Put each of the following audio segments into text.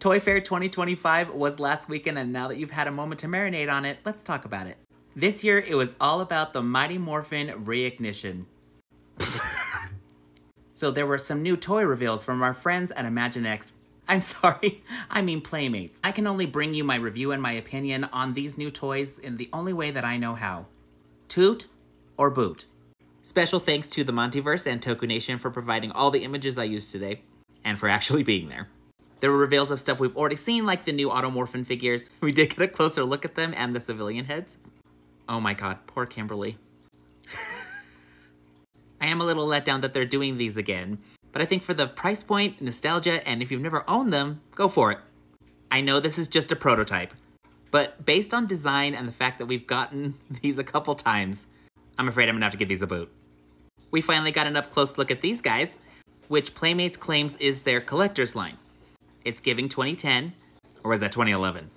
ToyFair 2025 was last weekend, and now that you've had a moment to marinate on it, let's talk about it. This year, it was all about the Mighty Morphin Reignition. So there were some new toy reveals from our friends at Imaginext. I'm sorry, I mean Playmates. I can only bring you my review and my opinion on these new toys in the only way that I know how. Toot or boot. Special thanks to the Montyverse and Toku Nation for providing all the images I used today, and for actually being there. There were reveals of stuff we've already seen, like the new Automorphin figures. We did get a closer look at them and the civilian heads. Oh my god, poor Kimberly. I am a little let down that they're doing these again, but I think for the price point, nostalgia, and if you've never owned them, go for it. I know this is just a prototype, but based on design and the fact that we've gotten these a couple times, I'm afraid I'm gonna have to give these a boot. We finally got an up-close look at these guys, which Playmates claims is their collector's line. It's giving 2010, or was that 2011?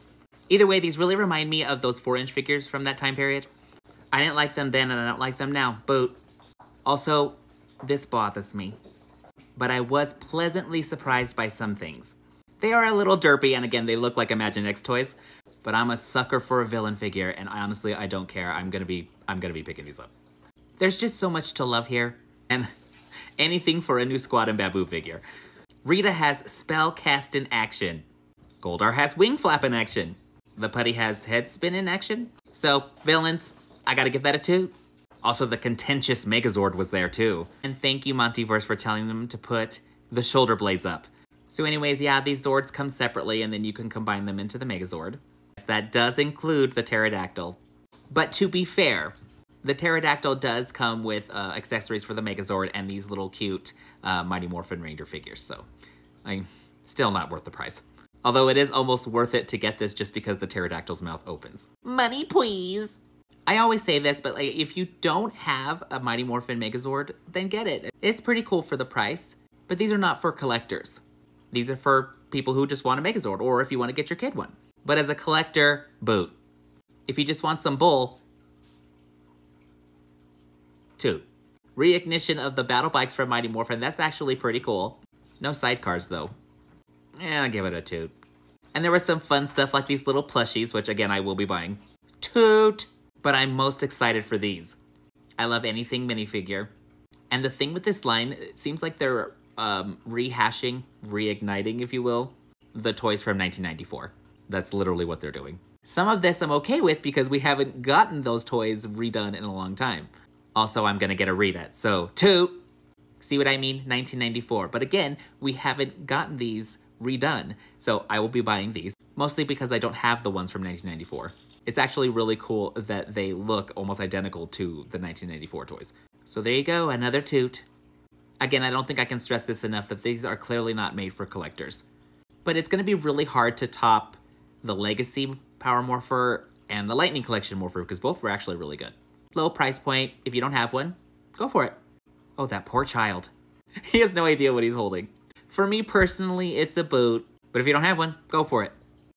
Either way, these really remind me of those 4-inch figures from that time period. I didn't like them then and I don't like them now, boot. Also, this bothers me, but I was pleasantly surprised by some things. They are a little derpy, and again, they look like Imaginext toys, but I'm a sucker for a villain figure, and honestly, I don't care. I'm gonna be picking these up. There's just so much to love here, and anything for a new Squad and Babu figure. Rita has spell cast in action. Goldar has wing flap in action. The Putty has head spin in action. So, villains, I gotta give that a 2. Also, the contentious Megazord was there too. And thank you, Montyverse, for telling them to put the shoulder blades up. So anyways, yeah, these Zords come separately and then you can combine them into the Megazord. That does include the Pterodactyl. But to be fair, the Pterodactyl does come with accessories for the Megazord and these little cute Mighty Morphin Ranger figures, so still not worth the price. Although it is almost worth it to get this just because the Pterodactyl's mouth opens. Money, please! I always say this, but like, if you don't have a Mighty Morphin Megazord, then get it. It's pretty cool for the price, but these are not for collectors. These are for people who just want a Megazord, or if you want to get your kid one. But as a collector, boot. If you just want some bull, toot. Reignition of the battle bikes from Mighty Morphin, that's actually pretty cool. No sidecars though. Yeah, I'll give it a toot. And there was some fun stuff like these little plushies, which again, I will be buying. Toot! But I'm most excited for these. I love anything minifigure. And the thing with this line, it seems like they're rehashing, reigniting, if you will, the toys from 1994. That's literally what they're doing. Some of this I'm okay with because we haven't gotten those toys redone in a long time. Also, I'm gonna get a Rita, so toot! See what I mean? 1994. But again, we haven't gotten these redone, so I will be buying these. Mostly because I don't have the ones from 1994. It's actually really cool that they look almost identical to the 1994 toys. So there you go, another toot. Again, I don't think I can stress this enough that these are clearly not made for collectors. But it's gonna be really hard to top the Legacy Power Morpher and the Lightning Collection Morpher because both were actually really good. Low price point, if you don't have one, go for it. Oh, that poor child. He has no idea what he's holding. For me personally, it's a boot, but if you don't have one, go for it.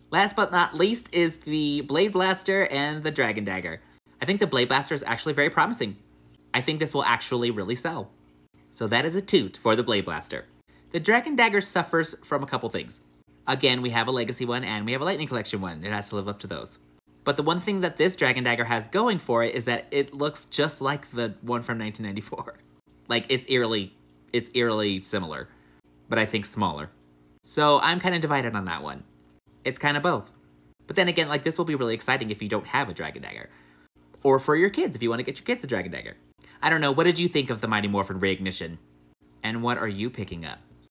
Last but not least is the Blade Blaster and the Dragon Dagger. I think the Blade Blaster is actually very promising. I think this will actually really sell. So that is a toot for the Blade Blaster. The Dragon Dagger suffers from a couple things. Again, we have a Legacy one and we have a Lightning Collection one. It has to live up to those. But the one thing that this Dragon Dagger has going for it is that it looks just like the one from 1994. Like, it's eerily similar, but I think smaller. So I'm kind of divided on that one. It's kind of both. But then again, like, this will be really exciting if you don't have a Dragon Dagger. Or for your kids, if you want to get your kids a Dragon Dagger. I don't know, what did you think of the Mighty Morphin Reignition? And what are you picking up?